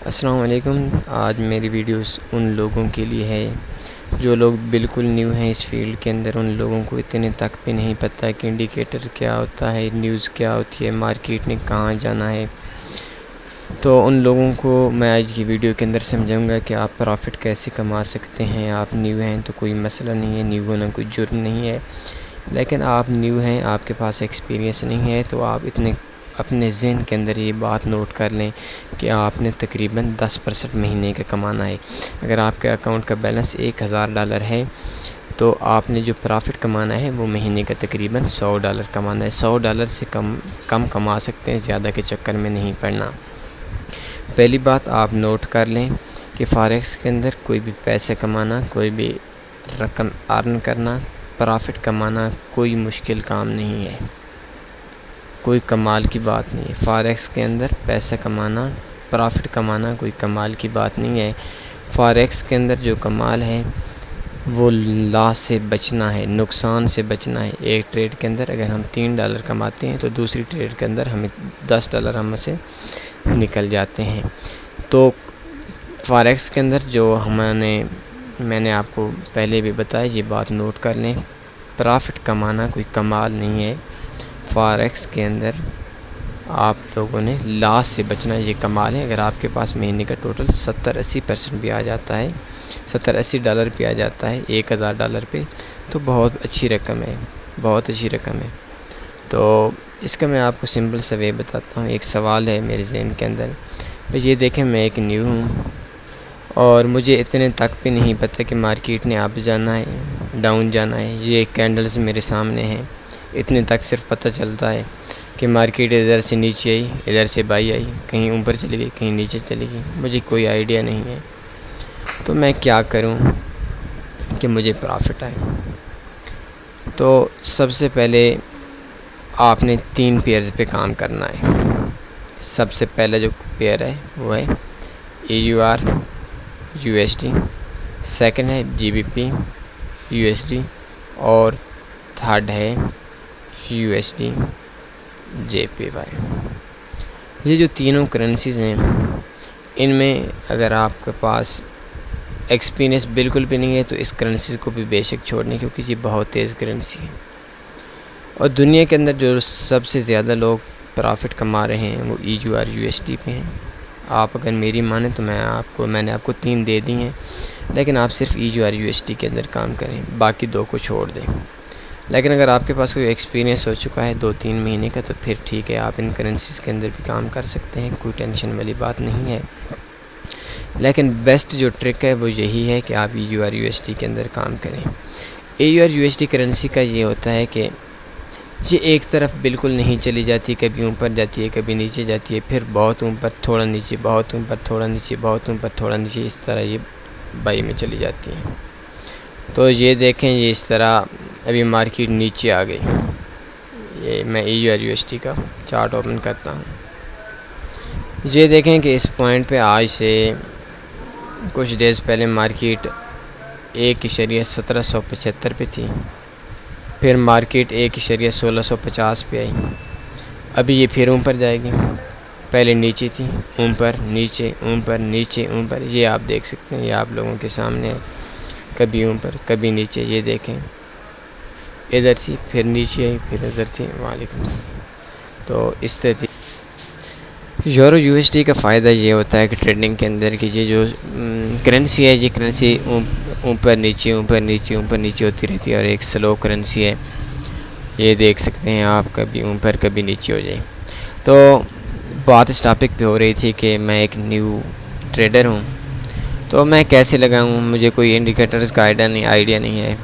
अस्सलाम वालेकुम। आज मेरी वीडियोस उन लोगों के लिए है जो लोग बिल्कुल न्यू हैं इस फील्ड के अंदर। उन लोगों को इतने तक भी नहीं पता है कि इंडिकेटर क्या होता है, न्यूज़ क्या होती है, मार्केट ने कहाँ जाना है। तो उन लोगों को मैं आज की वीडियो के अंदर समझाऊंगा कि आप प्रॉफिट कैसे कमा सकते हैं। आप न्यू हैं तो कोई मसला नहीं है, न्यू होना कोई जुर्म नहीं है। लेकिन आप न्यू हैं, आपके पास एक्सपीरियंस नहीं है, तो आप इतने अपने ज़हन के अंदर ये बात नोट कर लें कि आपने तकरीबन 10% महीने का कमाना है। अगर आपके अकाउंट का बैलेंस $1000 है तो आपने जो प्रॉफिट कमाना है वो महीने का तकरीबन $100 कमाना है। $100 से कम कमा सकते हैं, ज़्यादा के चक्कर में नहीं पड़ना। पहली बात आप नोट कर लें कि फॉरेक्स के अंदर कोई भी पैसे कमाना, कोई भी रकम अर्न करना, प्रॉफिट कमाना कोई मुश्किल काम नहीं है, कोई कमाल की बात नहीं है। फॉरेक्स के अंदर पैसा कमाना, प्रॉफिट कमाना कोई कमाल की बात नहीं है। फॉरेक्स के अंदर जो कमाल है वो लॉस से बचना है, नुकसान से बचना है। एक ट्रेड के अंदर अगर हम $3 कमाते हैं तो दूसरी ट्रेड के अंदर हमें $10 हमसे निकल जाते हैं। तो फॉरेक्स के अंदर जो मैंने आपको पहले भी बताया, ये बात नोट कर लें, प्रॉफिट कमाना कोई कमाल नहीं है। फॉरेक्स के अंदर आप लोगों ने लॉस से बचना, ये कमाल है। अगर आपके पास महीने का टोटल 70-80% भी आ जाता है, $70-80 भी आ जाता है $1000 पे, तो बहुत अच्छी रकम है, बहुत अच्छी रकम है। तो इसका मैं आपको सिंपल सा वे बताता हूँ। एक सवाल है मेरे ज़हन के अंदर, भाई ये देखें मैं एक न्यू हूँ और मुझे इतने तक भी नहीं पता कि मार्केट ने अप जाना है, डाउन जाना है। ये कैंडल्स मेरे सामने हैं, इतने तक सिर्फ पता चलता है कि मार्केट इधर से नीचे आई, इधर से बाई आई, कहीं ऊपर चली गई, कहीं नीचे चली गई, मुझे कोई आइडिया नहीं है। तो मैं क्या करूं कि मुझे प्रॉफिट आए। तो सबसे पहले आपने 3 पेयर्स पे काम करना है। सबसे पहला जो पेयर है वो है AUR USD, सेकंड है GBP USD और थर्ड है USD JPY। ये जो तीनों करेंसीज़ हैं, इनमें अगर आपके पास एक्सपीरियंस बिल्कुल भी नहीं है तो इस करेंसी को भी बेशक छोड़ने, क्योंकि ये बहुत तेज़ करेंसी है। और दुनिया के अंदर जो सबसे ज़्यादा लोग प्रॉफिट कमा रहे हैं वो EUR USD पे हैं। आप अगर मेरी माने तो मैंने आपको 3 दे दी हैं, लेकिन आप सिर्फ EUR USD के अंदर काम करें, बाकी 2 को छोड़ दें। लेकिन अगर आपके पास कोई एक्सपीरियंस हो चुका है 2-3 महीने का तो फिर ठीक है, आप इन करेंसीज़ के अंदर भी काम कर सकते हैं, कोई टेंशन वाली बात नहीं है। लेकिन बेस्ट जो ट्रिक है वो यही है कि आप EUR USD के अंदर काम करें। AUR USD करेंसी का ये होता है कि ये एक तरफ बिल्कुल नहीं चली जाती, कभी ऊपर जाती है, कभी नीचे जाती है, फिर बहुत ऊपर थोड़ा नीचे, बहुत ऊपर थोड़ा नीचे, बहुत ऊपर थोड़ा नीचे, इस तरह ये बाई में चली जाती है। तो ये देखें, ये इस तरह अभी मार्केट नीचे आ गई। ये मैं EUR USD का चार्ट ओपन करता हूँ। ये देखें कि इस पॉइंट पे आज से कुछ डेज़ पहले मार्केट 1.1775 पे थी, फिर मार्केट 1.1650 पे आई। अभी ये फिर ऊपर जाएगी, पहले नीचे थी, ऊपर नीचे, ऊपर नीचे, ऊपर, ये आप देख सकते हैं, ये आप लोगों के सामने है, कभी ऊपर कभी नीचे। ये देखें, इधर थी, फिर नीचे आई, फिर इधर थी। वालेकुम। तो इस तरह थी। यूरो USD का फ़ायदा ये होता है कि ट्रेडिंग के अंदर की ये जो करेंसी है, ये करेंसी ऊपर नीचे, ऊपर नीचे, ऊपर नीचे होती रहती है और एक स्लो करेंसी है। ये देख सकते हैं आप, कभी ऊपर कभी नीचे हो जाए। तो बात इस टॉपिक पे हो रही थी कि मैं एक न्यू ट्रेडर हूँ, तो मैं कैसे लगाऊँ, मुझे कोई इंडिकेटर्स का आइडिया नहीं है।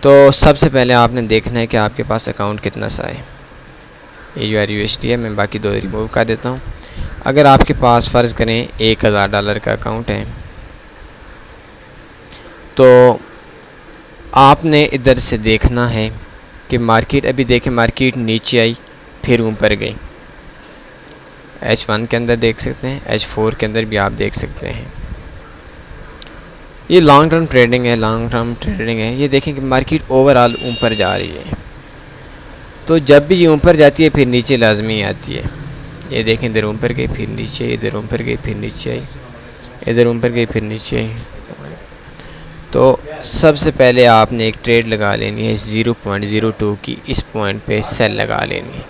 तो सबसे पहले आपने देखना है कि आपके पास अकाउंट कितना सा है। AUR USD है, मैं बाकी 2 रिमूव कर देता हूँ। अगर आपके पास फ़र्ज़ करें $1000 का अकाउंट है तो आपने इधर से देखना है कि मार्केट, अभी देखें मार्केट नीचे आई फिर ऊपर गई। H1 के अंदर देख सकते हैं, H4 के अंदर भी आप देख सकते हैं। ये लॉन्ग टर्म ट्रेडिंग है, लॉन्ग टर्म ट्रेडिंग है। ये देखें कि मार्केट ओवरऑल ऊपर जा रही है, तो जब भी ये ऊपर जाती है फिर नीचे लाजमी आती है। ये देखें, इधर ऊपर गई फिर नीचे, इधर ऊपर गई फिर नीचे आई, इधर ऊपर गई फिर नीचे आई। तो सबसे पहले आपने एक ट्रेड लगा लेनी है 0.02 की, इस पॉइंट पे सेल लगा लेनी है।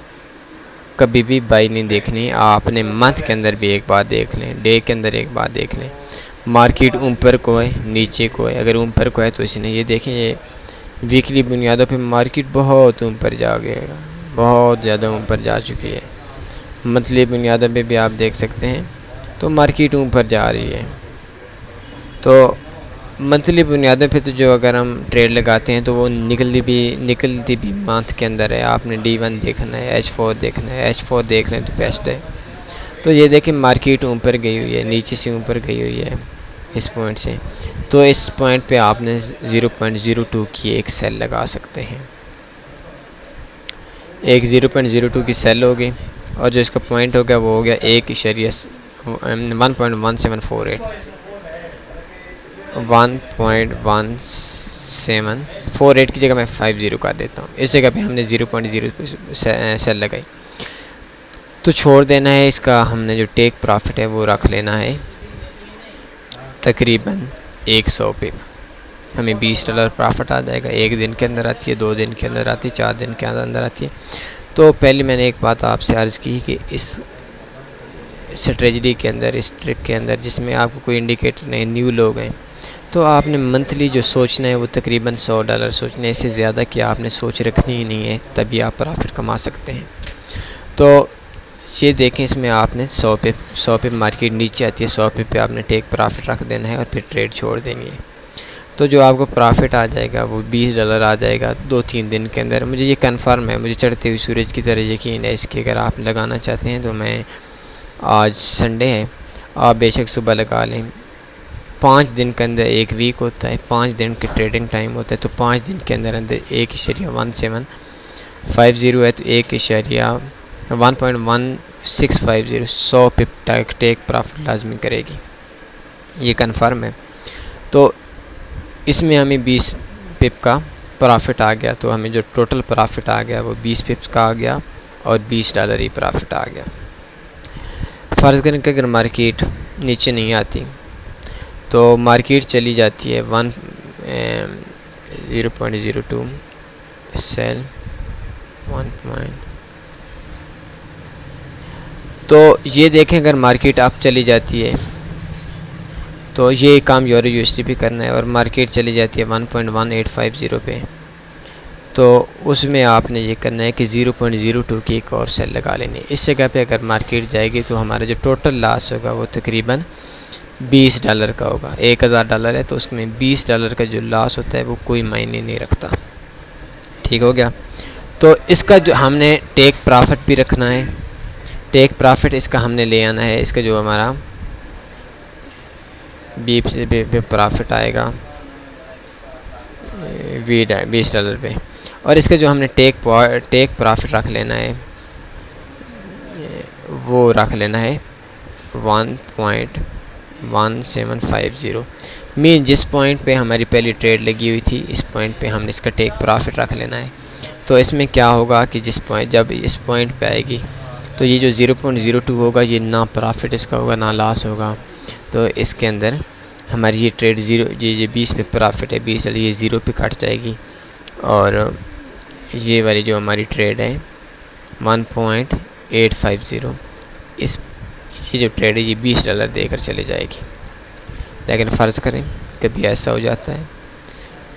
कभी भी बाई नहीं देखनी, आपने मंथ के अंदर भी एक बार देख लें, डे के अंदर एक बार देख लें मार्केट ऊपर को है नीचे को है। अगर ऊपर को है तो इसने ये देखें, ये वीकली बुनियादों पे मार्केट बहुत ऊपर जा गया, बहुत ज़्यादा ऊपर जा चुकी है। मंथली बुनियादों पे भी आप देख सकते हैं तो मार्केट ऊपर जा रही है। तो मंथली बुनियादों पे तो जो अगर हम ट्रेड लगाते हैं तो वो निकलती भी मंथ के अंदर है। आपने D1 देखना है, H4 देखना है, H4 देख लें तो बेस्ट है। तो ये देखें मार्केट ऊपर गई हुई है, नीचे से ऊपर गई हुई है इस पॉइंट से। तो इस पॉइंट पे आपने 0.02 की एक सेल लगा सकते हैं। एक 0.02 की सेल होगी और जो इसका पॉइंट हो गया वो हो गया 1.1748 1.1748 की जगह मैं 50 कर देता हूँ। इस जगह पे हमने 0.0 सेल लगाई। तो छोड़ देना है इसका, हमने जो टेक प्रॉफिट है वो रख लेना है तकरीबन 100 पिप। हमें $20 प्रॉफिट आ जाएगा। एक दिन के अंदर आती है, 2 दिन के अंदर आती है, 4 दिन के अंदर आती है। तो पहले मैंने एक बात आपसे अर्ज़ की कि इस स्ट्रेटजी के अंदर, इस ट्रिक के अंदर जिसमें आपको कोई इंडिकेटर नहीं, न्यू लोग हैं, तो आपने मंथली जो सोचना है वो तकरीबन $100 सोचना है। इससे ज़्यादा कि आपने सोच रखनी ही नहीं है, तभी आप प्रॉफिट कमा सकते हैं। तो ये देखें, इसमें आपने 100 पे मार्केट नीचे आती है, 100 पे आपने टेक प्रॉफिट रख देना है और फिर ट्रेड छोड़ देंगे। तो जो आपको प्रॉफिट आ जाएगा वो $20 आ जाएगा 2-3 दिन के अंदर। मुझे ये कंफर्म है, मुझे चढ़ते हुए सूरज की तरह यकीन है इसकी। अगर आप लगाना चाहते हैं तो मैं, आज संडे है, आप बेशक सुबह लगा लें। 5 दिन के अंदर एक वीक होता है, 5 दिन के ट्रेडिंग टाइम होता है। तो 5 दिन के अंदर 1.1750 है तो 1.1650 100 पिप टेक प्रॉफिट लाजमी करेगी, ये कंफर्म है। तो इसमें हमें 20 पिप का प्रॉफिट आ गया। तो हमें जो टोटल प्रॉफिट आ गया वो 20 पिप्स का आ गया और $20 ही प्रॉफिट आ गया। फ़र्ज़ करें कि अगर मार्केट नीचे नहीं आती तो मार्केट चली जाती है 0.02 सेल 1. तो ये देखें, अगर मार्केट अप चली जाती है तो ये काम EURUSD भी करना है और मार्केट चली जाती है 1.1850 पे, तो उसमें आपने ये करना है कि 0.02 की एक और सेल लगा लेनी है। इस जगह पे अगर मार्केट जाएगी तो हमारा जो टोटल लॉस होगा वो तकरीबन $20 का होगा। $1000 है तो उसमें $20 का जो लॉस होता है वो कोई मायने नहीं रखता। ठीक हो गया। तो इसका जो हमने टेक प्रॉफिट भी रखना है, टेक प्रॉफिट इसका हमने ले आना है। इसका जो हमारा प्रॉफिट आएगा $20 पे, और इसका जो हमने टेक प्रॉफिट रख लेना है वो रख लेना है 1.1750। मीन जिस पॉइंट पे हमारी पहली ट्रेड लगी हुई थी इस पॉइंट पे हमने इसका टेक प्रॉफिट रख लेना है। तो इसमें क्या होगा कि जब इस पॉइंट पे आएगी तो ये जो 0.02 होगा ये ना प्रॉफिट इसका होगा ना लॉस होगा। तो इसके अंदर हमारी ये ट्रेड ये 20 पे प्रॉफिट है, 20 ये 0 पे कट जाएगी और ये वाली जो हमारी ट्रेड है 1.850 ये जो ट्रेड है ये $20 देकर चले जाएगी। लेकिन फ़र्ज़ करें कभी ऐसा हो जाता है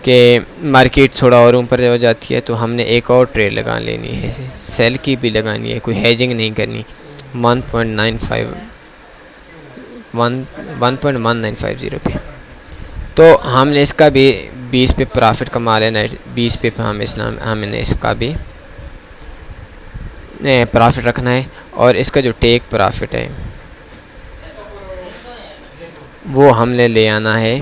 कि मार्केट थोड़ा और ऊपर हो जाती है तो हमने एक और ट्रेड लगा लेनी है, सेल की भी लगानी है, कोई हेजिंग नहीं करनी। 1.1950 पे तो हमने इसका भी 20 पे प्रॉफिट कमा लेना है। 20 पे हमने इसका भी प्रॉफिट रखना है और इसका जो टेक प्रॉफिट है वो हमने ले आना है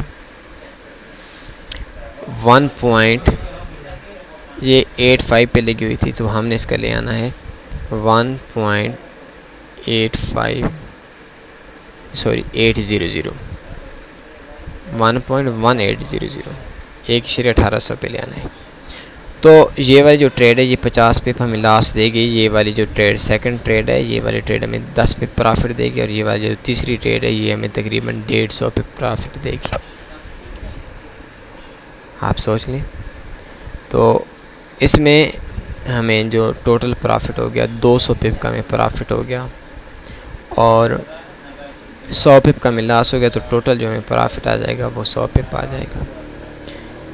1.85 पे लगी हुई थी तो हमने इसका ले आना है 1.800 1.1800 पे ले आना है। तो ये वाली जो ट्रेड है ये 50 पिप हमें लास्ट देगी। ये वाली जो ट्रेड सेकंड ट्रेड है, ये वाली ट्रेड हमें 10 पिप प्रॉफिट देगी। और ये वाली जो तीसरी ट्रेड है ये हमें तकरीबन 150 पिप प्रॉफिट देगी। आप सोच लें, तो इसमें हमें जो टोटल प्रॉफिट हो गया 200 पिप का हमें प्रॉफिट हो गया, और 100 पिप का हमें लॉस हो गया। तो टोटल जो हमें प्रॉफिट आ जाएगा वो 100 पिप आ जाएगा।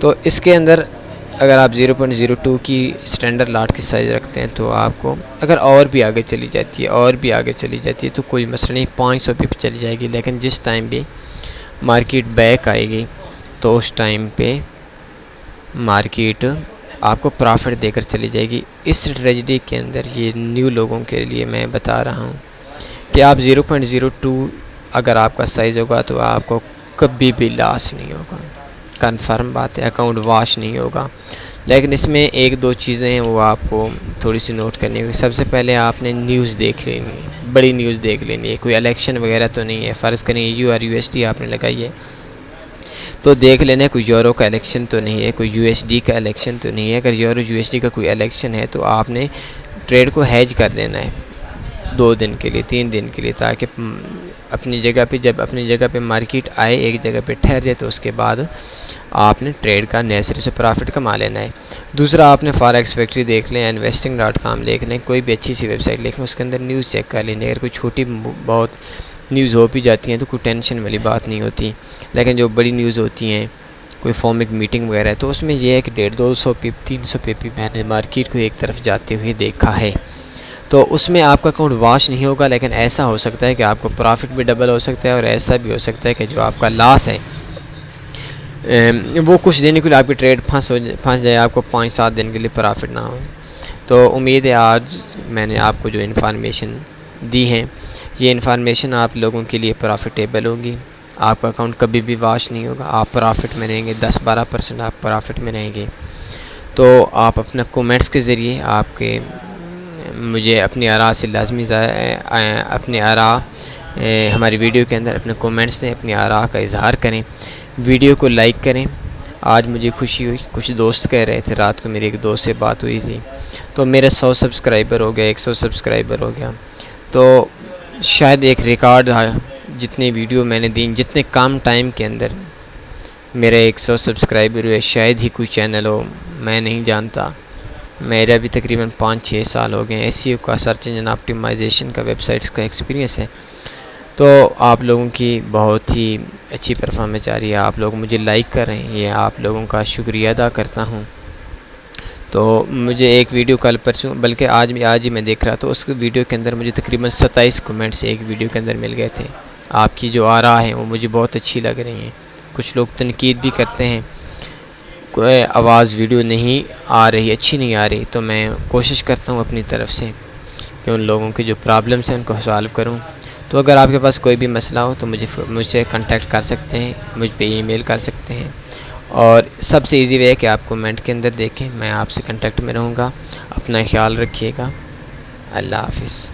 तो इसके अंदर अगर आप 0.02 की स्टैंडर्ड लॉट की साइज़ रखते हैं तो आपको अगर और भी आगे चली जाती है तो कोई मसला नहीं, 500 पिप चली जाएगी। लेकिन जिस टाइम भी मार्केट बैक आएगी तो उस टाइम पे मार्केट आपको प्रॉफिट देकर चली जाएगी। इस स्ट्रेटजी के अंदर ये न्यू लोगों के लिए मैं बता रहा हूँ कि आप 0.02 अगर आपका साइज़ होगा तो आपको कभी भी लॉस नहीं होगा, कन्फर्म बात है, अकाउंट वॉश नहीं होगा। लेकिन इसमें एक दो चीज़ें हैं वो आपको थोड़ी सी नोट करनी होगी। सबसे पहले आपने न्यूज़ देख लेनी है, बड़ी न्यूज़ देख लेनी है। कोई इलेक्शन वगैरह तो नहीं है, फ़र्ज़ करें USD आपने लगाई है तो देख लेना कोई यूरो का इलेक्शन तो नहीं है, कोई USD का इलेक्शन तो नहीं है। अगर यूरो USD का कोई इलेक्शन है तो आपने ट्रेड को हैज कर देना है 2 दिन के लिए, 3 दिन के लिए, ताकि अपनी जगह पे जब अपनी जगह पे मार्केट आए, एक जगह पे ठहर जाए, तो उसके बाद आपने ट्रेड का नए सिरे से प्रॉफिट कमा लेना है। दूसरा, आपने फॉरेक्स फैक्ट्री देख लें, investing.com देख लें, कोई भी अच्छी सी वेबसाइट देख लें, उसके अंदर न्यूज़ चेक कर लें। अगर कोई छोटी बहुत न्यूज़ हो भी जाती हैं तो कोई टेंशन वाली बात नहीं होती। लेकिन जो बड़ी न्यूज़ होती हैं, कोई फॉर्मिक मीटिंग वगैरह है, तो उसमें यह है कि 150-200 पिप 300 पिप भी मैंने मार्केट को एक तरफ जाते हुए देखा है। तो उसमें आपका अकाउंट वॉश नहीं होगा, लेकिन ऐसा हो सकता है कि आपको प्रॉफिट भी डबल हो सकता है, और ऐसा भी हो सकता है कि जो आपका लॉस है वो कुछ दिन के लिए आपकी ट्रेड फंस जाए, आपको 5-7 दिन के लिए प्रॉफिट ना हो। तो उम्मीद है आज मैंने आपको जो इन्फॉर्मेशन दी है, ये इन्फॉर्मेशन आप लोगों के लिए प्रॉफिटेबल होगी। आपका अकाउंट कभी भी वॉश नहीं होगा, आप प्रॉफिट में रहेंगे, 10-12% आप प्रॉफिट में रहेंगे। तो आप अपना कमेंट्स के ज़रिए आपके मुझे अपनी आरा से लाजमी अपनी आरा हमारी वीडियो के अंदर अपने कमेंट्स दें, अपनी आरा का इजहार करें, वीडियो को लाइक करें। आज मुझे खुशी हुई, कुछ दोस्त कह रहे थे, रात को मेरे एक दोस्त से बात हुई थी तो मेरे 100 सब्सक्राइबर हो गया, 100 सब्सक्राइबर हो गया। तो शायद एक रिकॉर्ड है, जितनी वीडियो मैंने दी, जितने कम टाइम के अंदर मेरे 100 सब्सक्राइबर हुए, शायद ही कोई चैनल हो, मैं नहीं जानता। मेरा भी तकरीबन 5-6 साल हो गए SEO का, सर्च इंजन ऑप्टिमाइजेशन का, वेबसाइट्स का एक्सपीरियंस है। तो आप लोगों की बहुत ही अच्छी परफॉर्मेंस आ रही है, आप लोग मुझे लाइक कर रहे हैं, ये आप लोगों का शुक्रिया अदा करता हूँ। तो मुझे एक वीडियो कल परसों, बल्कि आज ही मैं देख रहा था, उस वीडियो के अंदर मुझे तकरीबन 27 कमेंट्स एक वीडियो के अंदर मिल गए थे। आपकी जो आरा है वो मुझे बहुत अच्छी लग रही हैं। कुछ लोग तनकीद भी करते हैं, कोई आवाज़ वीडियो नहीं आ रही, अच्छी नहीं आ रही, तो मैं कोशिश करता हूँ अपनी तरफ से कि उन लोगों की जो प्रॉब्लम्स हैं उनको सॉल्व करूँ। तो अगर आपके पास कोई भी मसला हो तो मुझसे कांटेक्ट कर सकते हैं, मुझ पे ईमेल कर सकते हैं, और सबसे इजी वे है कि आप कमेंट के अंदर देखें, मैं आपसे कांटेक्ट में रहूँगा। अपना ख्याल रखिएगा। अल्लाह हाफ़िज़।